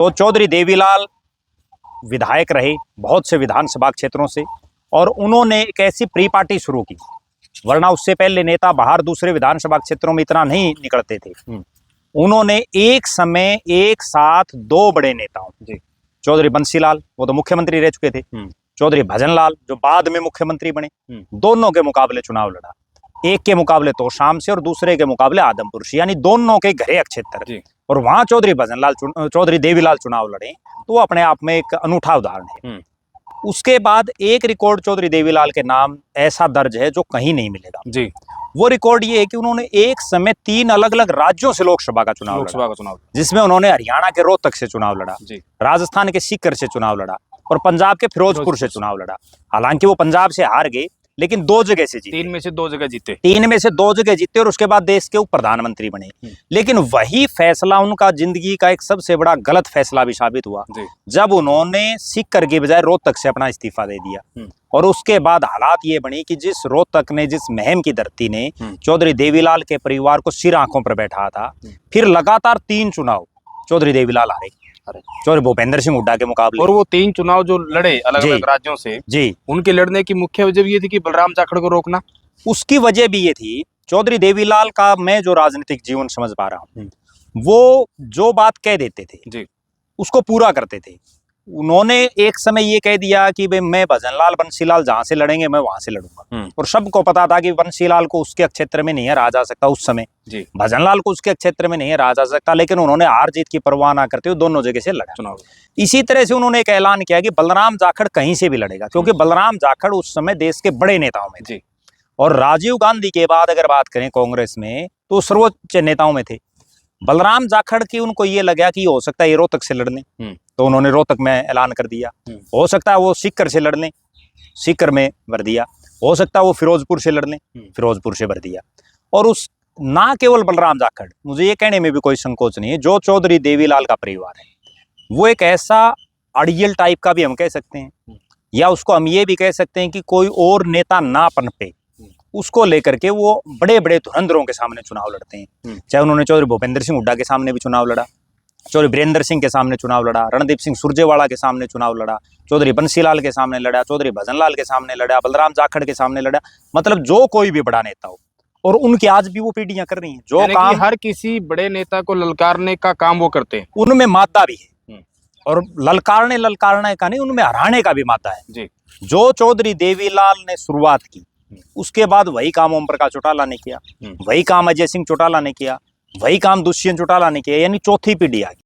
तो चौधरी देवीलाल विधायक रहे बहुत से विधानसभा क्षेत्रों से, और उन्होंने एक ऐसी प्री पार्टी शुरू की, वरना उससे पहले नेता बाहर दूसरे विधानसभा क्षेत्रों में इतना नहीं निकलते थे। उन्होंने एक समय एक साथ दो बड़े नेताओं, चौधरी बंसीलाल वो तो मुख्यमंत्री रह चुके थे, चौधरी भजनलाल जो बाद में मुख्यमंत्री बने, दोनों के मुकाबले चुनाव लड़ा। एक के मुकाबले तोशाम से और दूसरे के मुकाबले आदमपुर से, यानी दोनों के घरे क्षेत्र, और वहां चौधरी देवीलाल चुनाव लड़े, तो वो अपने आप में एक अनूठा उदाहरण है। उसके बाद एक रिकॉर्ड चौधरी देवीलाल के नाम ऐसा दर्ज है जो कहीं नहीं मिलेगा जी। वो रिकॉर्ड ये है कि उन्होंने एक समय 3 अलग अलग राज्यों से लोकसभा का चुनाव, जिसमें उन्होंने हरियाणा के रोहतक से चुनाव लड़ा, राजस्थान के सीकर से चुनाव लड़ा और पंजाब के फिरोजपुर से चुनाव लड़ा। हालांकि वो पंजाब से हार गए, लेकिन 2 जगह से जीते, 3 में से 2 जगह जीते, 3 में से 2 जगह जीते, और उसके बाद देश के प्रधानमंत्री बने। लेकिन वही फैसला उनका जिंदगी का एक सबसे बड़ा गलत फैसला भी साबित हुआ जब उन्होंने सीकर के बजाय रोहतक से अपना इस्तीफा दे दिया। और उसके बाद हालात ये बनी कि जिस रोहतक ने, जिस महम की धरती ने चौधरी देवीलाल के परिवार को सिर आंखों पर बैठा था, फिर लगातार 3 चुनाव चौधरी देवीलाल हारे, चौधरी भूपेंद्र सिंह हुड्डा के मुकाबले। और वो 3 चुनाव जो लड़े अलग अलग राज्यों से जी, उनके लड़ने की मुख्य वजह ये थी कि बलराम जाखड़ को रोकना। उसकी वजह भी ये थी, चौधरी देवीलाल का मैं जो राजनीतिक जीवन समझ पा रहा हूँ, वो जो बात कह देते थे जी, उसको पूरा करते थे। उन्होंने एक समय ये कह दिया कि भाई मैं भजनलाल बंसीलाल जहां से लड़ेंगे मैं वहां से लड़ूंगा, और सबको पता था कि बंसीलाल को उसके क्षेत्र में नहीं है रहा जा सकता उस समय, भजनलाल को उसके क्षेत्र में नहीं है रहा जा सकता, लेकिन उन्होंने हार जीत की परवाह ना करते हुए दोनों जगह से लड़ा चुनाव। इसी तरह से उन्होंने एक ऐलान किया कि बलराम जाखड़ कहीं से भी लड़ेगा, क्योंकि बलराम जाखड़ उस समय देश के बड़े नेताओं में थे, और राजीव गांधी के बाद अगर बात करें कांग्रेस में तो सर्वोच्च नेताओं में थे। बलराम जाखड़ की उनको ये लगा कि हो सकता है ये रोहतक से लड़ने, तो उन्होंने रोहतक में ऐलान कर दिया। हो सकता है वो सीकर से लड़ने, सीकर में भर दिया। हो सकता है वो फिरोजपुर से लड़ने, फिरोजपुर से भर दिया। और उस ना केवल बलराम जाखड़, मुझे ये कहने में भी कोई संकोच नहीं है, जो चौधरी देवीलाल का परिवार है वो एक ऐसा अड़ियल टाइप का भी हम कह सकते हैं, या उसको हम ये भी कह सकते हैं कि कोई और नेता ना पनपे, उसको लेकर के वो बड़े बड़े धुरंधरों के सामने चुनाव लड़ते हैं। चाहे उन्होंने चौधरी भूपेंद्र सिंह हुड्डा के सामने भी चुनाव लड़ा, चौधरी बीरेंद्र सिंह के सामने चुनाव लड़ा, रणदीप सिंह सुरजेवाला के सामने चुनाव लड़ा, चौधरी बंसीलाल के सामने लड़ा, चौधरी भजनलाल के सामने लड़ा, बलराम जाखड़ के सामने लड़ा, मतलब जो कोई भी बड़ा नेता हो, और उनके आज भी वो पीढ़ियां कर रही हैं जो काम हर किसी बड़े नेता को ललकारने का काम वो करते हैं। उनमें मादा भी है, और ललकारने का नहीं, उनमें हराने का भी मादा है जी। जो चौधरी देवीलाल ने शुरुआत की, उसके बाद वही काम ओम प्रकाश चौटाला ने किया, वही काम अजय सिंह चौटाला ने किया, वही काम दुष्यंत चौटाला ने किया, यानी चौथी पीढ़ी आ गई।